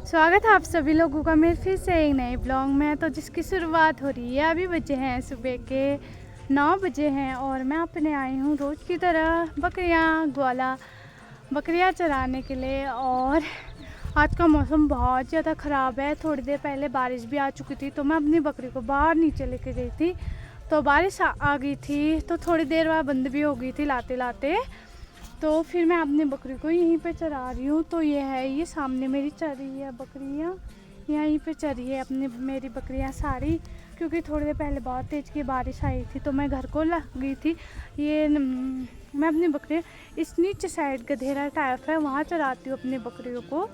स्वागत है आप सभी लोगों का मेरे फिर से एक नए ब्लॉग में। तो जिसकी शुरुआत हो रही है, अभी बजे हैं सुबह के 9 बजे हैं और मैं अपने आई हूँ रोज़ की तरह बकरियाँ चराने के लिए। और आज का मौसम बहुत ज़्यादा ख़राब है। थोड़ी देर पहले बारिश भी आ चुकी थी, तो मैं अपनी बकरी को बाहर नीचे लेके गई थी, तो बारिश आ गई थी, तो थोड़ी देर बाद बंद भी हो गई थी लाते लाते। तो फिर मैं अपनी बकरी को यहीं पे चरा रही हूँ। तो ये सामने मेरी चर रही है बकरियाँ, यहीं पे चर रही है मेरी बकरियाँ सारी, क्योंकि थोड़ी देर पहले बहुत तेज़ की बारिश आई थी, तो मैं घर को लग गई थी। मैं अपनी बकरियाँ इस नीचे साइड गधेरा टाइप है, वहाँ चराती हूँ अपनी बकरियों को।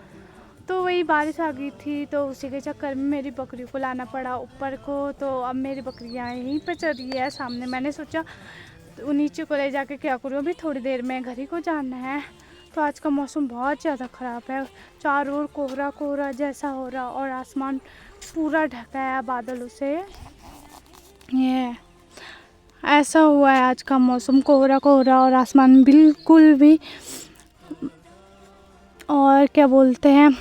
तो वही बारिश आ गई थी, तो उसी के चक्कर में मेरी बकरी को लाना पड़ा ऊपर को। तो अब मेरी बकरियाँ यहीं पे चल रही है सामने। मैंने सोचा तो नीचे को ले जाके क्या करूँ, अभी थोड़ी देर में घर ही को जाना है। तो आज का मौसम बहुत ज़्यादा ख़राब है, चारों ओर कोहरा कोहरा जैसा हो रहा और आसमान पूरा ढका है बादलों से। ये ऐसा हुआ है आज का मौसम, कोहरा कोहरा और आसमान बिल्कुल भी, और क्या बोलते हैं,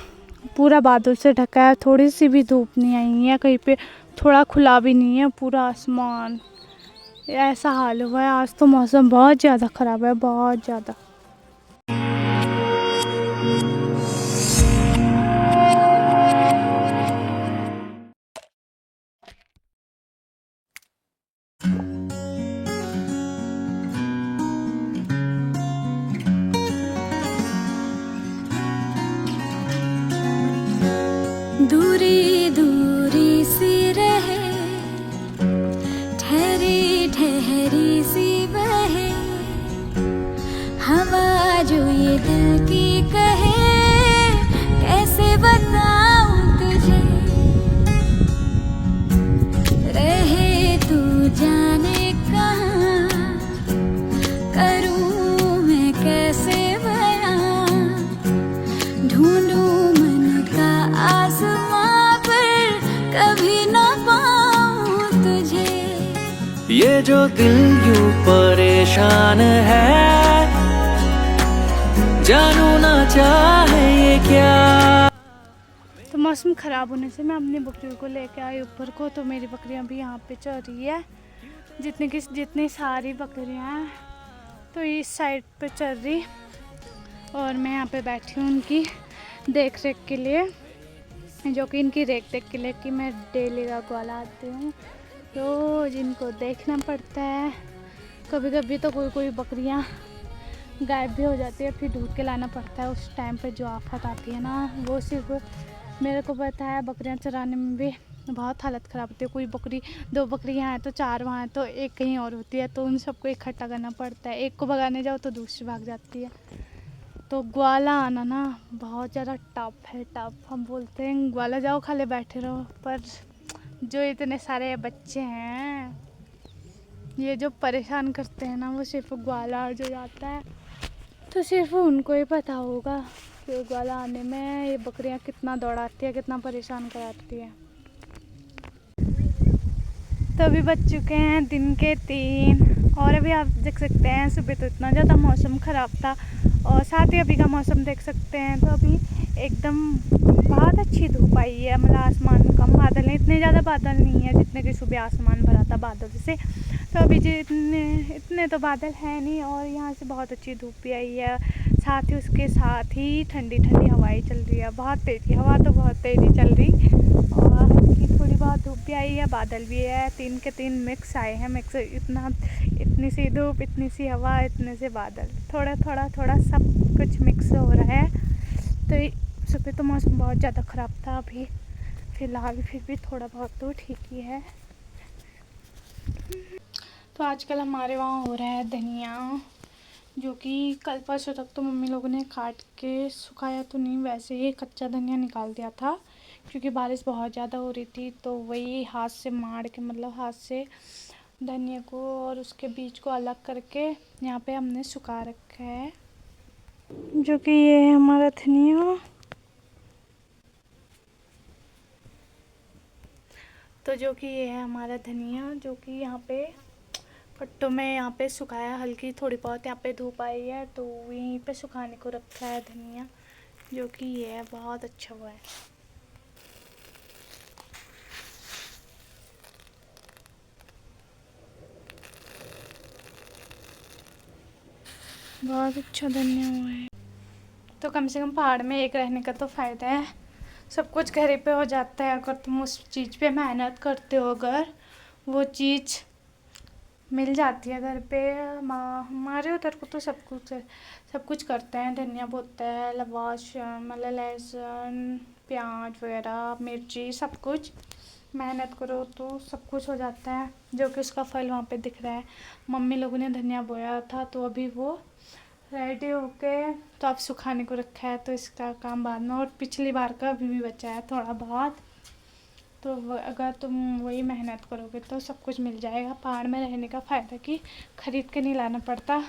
पूरा बादल से ढका है। थोड़ी सी भी धूप नहीं आई है, कहीं पे थोड़ा खुला भी नहीं है पूरा आसमान। ऐसा हाल हुआ है आज, तो मौसम बहुत ज़्यादा ख़राब है, बहुत ज़्यादा। दूरी दूरी सी रहे, ठहरी ठहरी सी बहे हवा जो ये दिल की कहे, कैसे बताऊं तुझे, रहे तू जाने कहाँ, करूं मैं कैसे बयां, ढूंढूं मन का आसमां पर कभी न पाऊं तुझे। ये जो दिल यूं परेशान है, जानू ना चाहे ये क्या। तो मौसम ख़राब होने से मैं अपनी बकरियों को लेके आई ऊपर को। तो मेरी बकरियां भी यहाँ पे चल रही है, जितनी सारी बकरियां हैं तो इस साइड पे चल रही, और मैं यहाँ पे बैठी हूँ उनकी देख रेख के लिए, जो कि इनकी देख के लिए कि मैं डेली का ग्वाला आती हूँ, तो जिनको देखना पड़ता है। कभी कभी तो कोई बकरियाँ गायब भी हो जाती है, फिर ढूंढ के लाना पड़ता है। उस टाइम पे जो आफत आती है ना, वो सिर्फ मेरे को पता है। बकरियां चराने में भी बहुत हालत ख़राब होती है। कोई बकरी 2 बकरी यहाँ है तो 4 वहाँ है, तो एक कहीं और होती है, तो उन सबको इकट्ठा करना पड़ता है। एक को भगाने जाओ तो दूसरी भाग जाती है। तो ग्वाला आना ना बहुत ज़्यादा टफ है, टफ। हम बोलते हैं ग्वाला जाओ खाली बैठे रहो, पर जो इतने सारे बच्चे हैं, ये जो परेशान करते हैं ना, वो सिर्फ ग्वाला जो जाता है, तो सिर्फ उनको ही पता होगा कि ग्वाला आने में ये बकरियां कितना दौड़ाती है, कितना परेशान कराती है। तो अभी बज चुके हैं दिन के 3, और अभी आप देख सकते हैं सुबह तो इतना ज़्यादा मौसम ख़राब था, और साथ ही अभी का मौसम देख सकते हैं। तो अभी एकदम बहुत अच्छी धूप आई है, मतलब आसमान में कम बादल हैं, इतने ज़्यादा बादल नहीं है जितने कि सुबह आसमान भरा था बादल से। तो अभी इतने तो बादल हैं नहीं, और यहाँ से बहुत अच्छी धूप भी आई है। साथ ही उसके साथ ही ठंडी ठंडी हवाएं चल रही है, बहुत तेज़ी हवा, तो बहुत तेज़ी चल रही, और हल्की थोड़ी बहुत धूप भी आई है, बादल भी है। 3 के 3 मिक्स आए हैं, मिक्स इतनी सी धूप, इतनी सी हवा, इतने से बादल, थोड़ा थोड़ा सब कुछ मिक्स हो रहा है। तो सुबह तो मौसम बहुत ज़्यादा ख़राब था, अभी फ़िलहाल फिर भी थोड़ा बहुत तो ठीक ही है। तो आजकल हमारे वहाँ हो रहा है धनिया, जो कि कल परसों तक तो मम्मी लोगों ने काट के सुखाया तो नहीं, वैसे ही कच्चा धनिया निकाल दिया था, क्योंकि बारिश बहुत ज़्यादा हो रही थी। तो वही हाथ से मार के, मतलब हाथ से धनिया को और उसके बीज को अलग करके यहाँ पे हमने सुखा रखा है, जो कि ये है हमारा धनिया। तो जो कि ये है हमारा धनिया, जो कि यहाँ पे कट्टों में यहाँ पे सुखाया, हल्की थोड़ी बहुत यहाँ पे धूप आई है, तो यहीं पे सुखाने को रखा है धनिया, जो कि ये है बहुत अच्छा हुआ है। बहुत अच्छा धनिया हुआ है। तो कम से कम पहाड़ में एक रहने का तो फ़ायदा है, सब कुछ घर ही पे हो जाता है। अगर तुम उस चीज़ पे मेहनत करते हो, अगर वो चीज़ मिल जाती है घर पे। हमारे उधर को तो सब कुछ करते हैं। धनिया बोते हैं, लवाश मतलब लहसुन प्याज वगैरह मिर्ची, सब कुछ मेहनत करो तो सब कुछ हो जाता है, जो कि उसका फल वहाँ पे दिख रहा है। मम्मी लोगों ने धनिया बोया था तो अभी वो रेडी होके तो अब सुखाने को रखा है, तो इसका काम बाद में। और पिछली बार का अभी भी बचा है थोड़ा बहुत, तो अगर तुम वही मेहनत करोगे तो सब कुछ मिल जाएगा। पहाड़ में रहने का फ़ायदा कि ख़रीद के नहीं लाना पड़ता,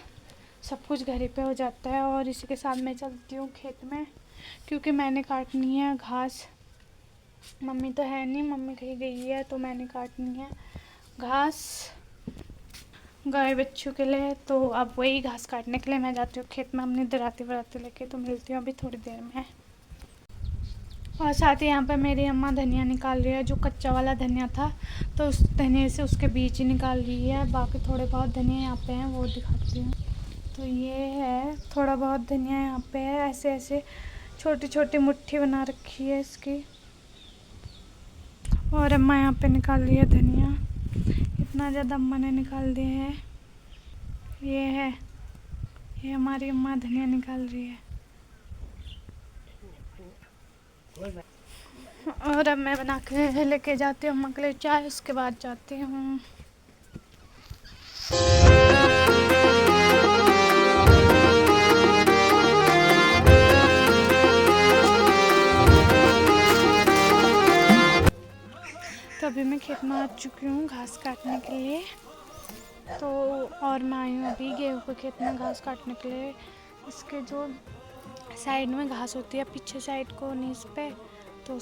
सब कुछ घर ही पे हो जाता है। और इसी के साथ मैं चलती हूँ खेत में, क्योंकि मैंने काटनी है घास। मम्मी तो है नहीं, मम्मी कहीं गई है, तो मैंने काटनी है घास गाय बच्चों के लिए। तो अब वही घास काटने के लिए मैं जाती हूँ खेत में अपनी दराती वराती लेके। तो मिलती हूँ अभी थोड़ी देर में। और साथ ही यहाँ पे मेरी अम्मा धनिया निकाल रही है, जो कच्चा वाला धनिया था तो उस धनिया से उसके बीज ही निकाल रही है। बाकी थोड़े बहुत धनिया यहाँ पे हैं, वो दिखाती हूँ। तो ये है थोड़ा बहुत धनिया यहाँ पे है, ऐसे ऐसे छोटी छोटी मुट्ठी बना रखी है इसकी। और अम्मा यहाँ पे निकाल रही है धनिया, इतना ज़्यादा अम्मा ने निकाल दिया है। ये है, ये हमारी अम्मा धनिया निकाल रही है। और अब मैं बना के लेके जाती हूँ अम्मा के लिए चाय, उसके बाद जाती हूँ। तो अभी मैं खेत में आ चुकी हूँ घास काटने के लिए। तो और मैं आई हूँ अभी गेहूँ के खेत में घास काटने के लिए। इसके जो साइड में घास होती है पीछे साइड को नीच पे, तो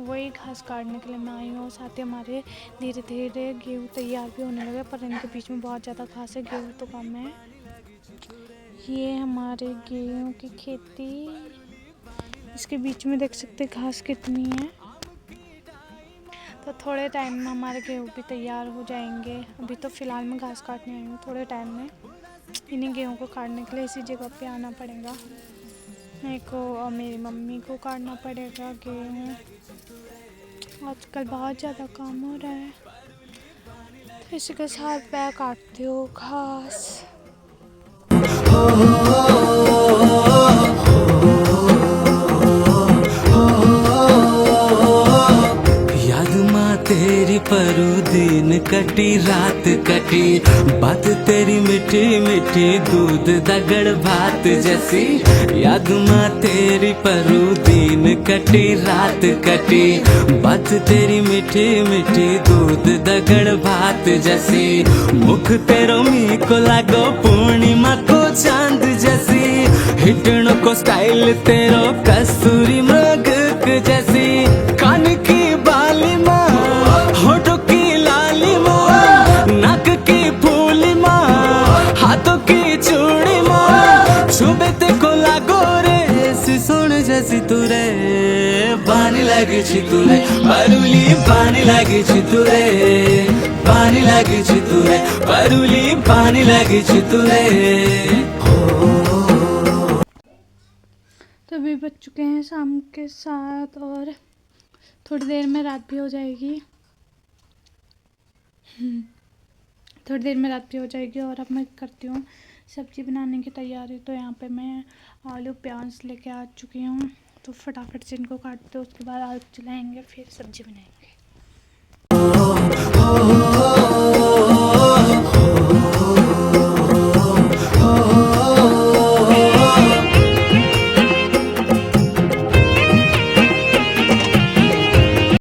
वही घास काटने के लिए मैं आई हूँ। साथ ही हमारे धीरे धीरे गेहूँ तैयार भी होने लगे, पर इनके बीच में बहुत ज़्यादा घास है, गेहूँ तो कम है। ये हमारे गेहूँ की खेती, इसके बीच में देख सकते घास कितनी है। तो थोड़े टाइम में हमारे गेहूँ भी तैयार हो जाएंगे। अभी तो फ़िलहाल मैं घास काटने आई हूँ, थोड़े टाइम में इन्हीं गेहूँ को काटने के लिए इसी जगह पे आना पड़ेगा मेरे को, और मेरी मम्मी को काटना पड़ेगा गेहूँ। आजकल बहुत ज़्यादा काम हो रहा है, तो इसी के साथ मैं काटती हूँ घास। तेरी परू दिन कटी रात कटी, बात तेरी मीठी मीठी दूध दगड़ भात जैसी। याद माँ तेरी परू दिन कटी रात कटी, बात तेरी मीठी मीठी दूध दगड़ भात जैसी। मुख तेरो मी को लागो पूर्णिमा को चांद जैसी, हिटनो को स्टाइल तेरो कस्तूरी मृग जैसी। कान की बाली माँ, होठों की लाली माँ, नाक की फूली माँ, हाथों की चूड़ी माँ, छुबे ते को लागो रे सिसोन जैसी तुरे। पानी लगे छि तुरे परुली, पानी लगे छि तुरे, पानी लगे छि तुरे परुली, पानी लगे छि तुरे। तो अभी बज चुके हैं शाम के 7 और थोड़ी देर में रात भी हो जाएगी। थोड़ी देर में रात भी हो जाएगी। और अब मैं करती हूँ सब्ज़ी बनाने की तैयारी। तो यहाँ पे मैं आलू प्याज लेके आ चुकी हूँ, तो फटाफट से इनको काटते हैं, उसके बाद आलू चलाएंगे, फिर सब्ज़ी बनाएंगे।